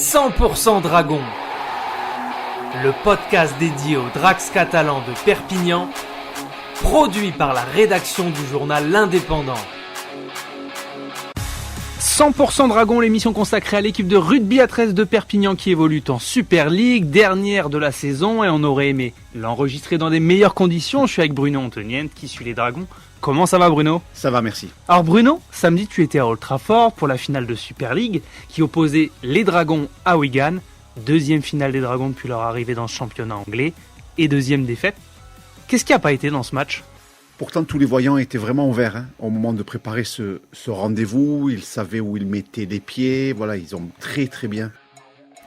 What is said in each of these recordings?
100% Dragon, le podcast dédié aux Drax catalans de Perpignan, produit par la rédaction du journal L'Indépendant. 100% Dragon, l'émission consacrée à l'équipe de rugby à 13 de Perpignan qui évolue en Super League, dernière de la saison, et on aurait aimé l'enregistrer dans des meilleures conditions. Je suis avec Bruno Antonienne qui suit les Dragons. Comment ça va, Bruno ? Ça va, merci. Alors Bruno, samedi tu étais à Old Trafford pour la finale de Super League qui opposait les Dragons à Wigan, deuxième finale des Dragons depuis leur arrivée dans ce championnat anglais et deuxième défaite. Qu'est-ce qui n'a pas été dans ce match ? Pourtant, tous les voyants étaient vraiment ouverts au moment de préparer ce rendez-vous. Ils savaient où ils mettaient les pieds. Voilà, ils ont très très bien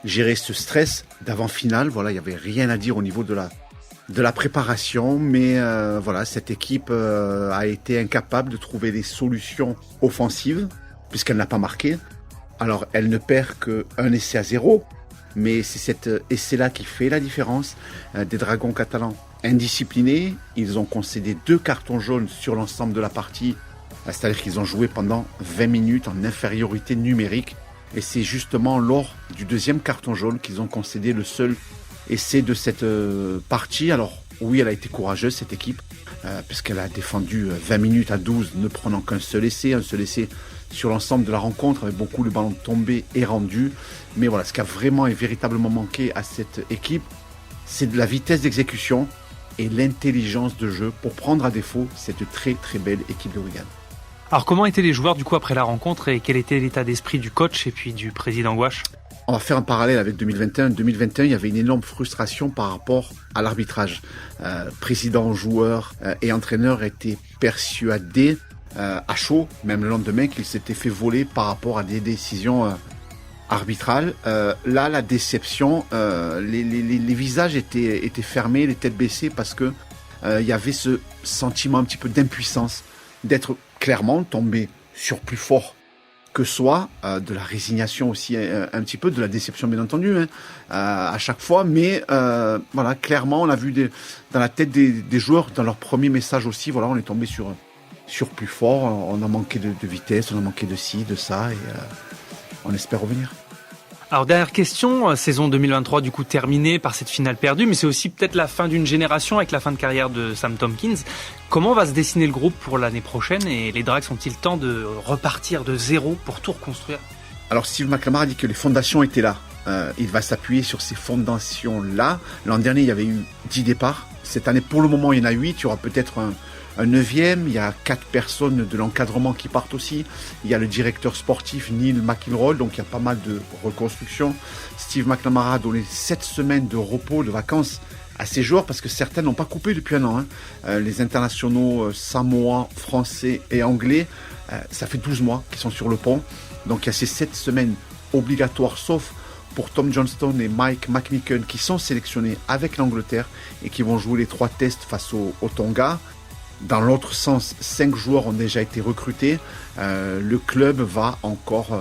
géré ce stress d'avant-finale. Voilà, il n'y avait rien à dire au niveau de la préparation. Mais voilà, cette équipe a été incapable de trouver des solutions offensives puisqu'elle n'a pas marqué. Alors, elle ne perd qu'un essai à 0. Mais c'est cet essai-là qui fait la différence. Des Dragons catalans indisciplinés, ils ont concédé 2 cartons jaunes sur l'ensemble de la partie. C'est-à-dire qu'ils ont joué pendant 20 minutes en infériorité numérique. Et c'est justement lors du deuxième carton jaune qu'ils ont concédé le seul essai de cette partie. Alors oui, elle a été courageuse cette équipe, puisqu'elle a défendu 20 minutes à 12, ne prenant qu'un seul essai sur l'ensemble de la rencontre, avec beaucoup le ballon tombé et rendu. Mais voilà, ce qui a vraiment et véritablement manqué à cette équipe, c'est de la vitesse d'exécution et l'intelligence de jeu pour prendre à défaut cette très très belle équipe de Wigan. Alors comment étaient les joueurs du coup après la rencontre et quel était l'état d'esprit du coach et puis du président Gouache ? On va faire un parallèle avec 2021. En 2021, il y avait une énorme frustration par rapport à l'arbitrage. Président, joueurs et entraîneurs étaient persuadés à chaud, même le lendemain, qu'ils s'étaient fait voler par rapport à des décisions arbitrales. Là, la déception, les visages étaient fermés, les têtes baissées, parce que il y avait ce sentiment un petit peu d'impuissance, d'être clairement tombé sur plus fort que soi, de la résignation aussi, un petit peu de la déception bien entendu, à chaque fois, mais voilà, clairement on a vu dans la tête des joueurs, dans leur premier message aussi, voilà, on est tombé sur plus fort, on a manqué de vitesse, on a manqué de ci, de ça, et on espère revenir. Alors dernière question, saison 2023 du coup terminée par cette finale perdue, mais c'est aussi peut-être la fin d'une génération avec la fin de carrière de Sam Tomkins. Comment va se dessiner le groupe pour l'année prochaine et les Drags ont-ils le temps de repartir de zéro pour tout reconstruire ? Alors Steve McLamara a dit que les fondations étaient là. Il va s'appuyer sur ces fondations-là. L'an dernier, il y avait eu 10 départs. Cette année, pour le moment, il y en a 8. Il y aura peut-être un 9e. Il y a 4 personnes de l'encadrement qui partent aussi. Il y a le directeur sportif Neil McIlroy. Donc, il y a pas mal de reconstruction. Steve McLamara a donné 7 semaines de repos, de vacances à ses joueurs parce que certains n'ont pas coupé depuis un an. Les internationaux samoans, français et anglais, ça fait 12 mois qu'ils sont sur le pont. Donc, il y a ces 7 semaines obligatoires, sauf pour Tom Johnston et Mike McNicken qui sont sélectionnés avec l'Angleterre et qui vont jouer les 3 tests face au Tonga. Dans l'autre sens, 5 joueurs ont déjà été recrutés. Le club va encore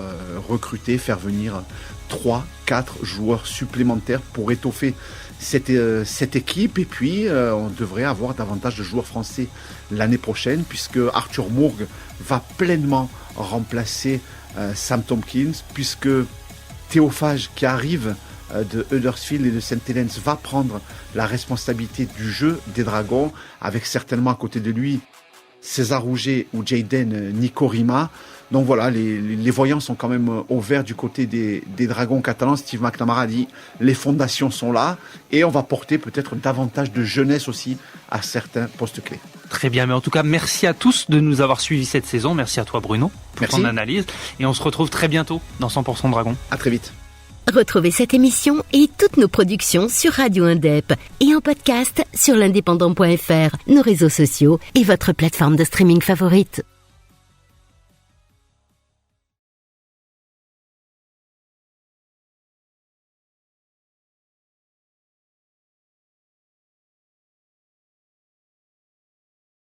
recruter, faire venir 3-4 joueurs supplémentaires pour étoffer cette équipe. Et puis, on devrait avoir davantage de joueurs français l'année prochaine puisque Arthur Mourgue va pleinement remplacer Sam Tomkins, puisque Théophage qui arrive de Huddersfield et de St. Helens va prendre la responsabilité du jeu des Dragons, avec certainement à côté de lui César Rouget ou Jayden Nikorima. Donc voilà, les voyants sont quand même au vert du côté des Dragons catalans. Steve McLamara a dit les fondations sont là et on va porter peut-être davantage de jeunesse aussi à certains postes clés. Très bien, mais en tout cas, merci à tous de nous avoir suivis cette saison. Merci à toi Bruno pour ton analyse. Et on se retrouve très bientôt dans 100% Dragon. À très vite. Retrouvez cette émission et toutes nos productions sur Radio Indep et en podcast sur l'indépendant.fr, nos réseaux sociaux et votre plateforme de streaming favorite.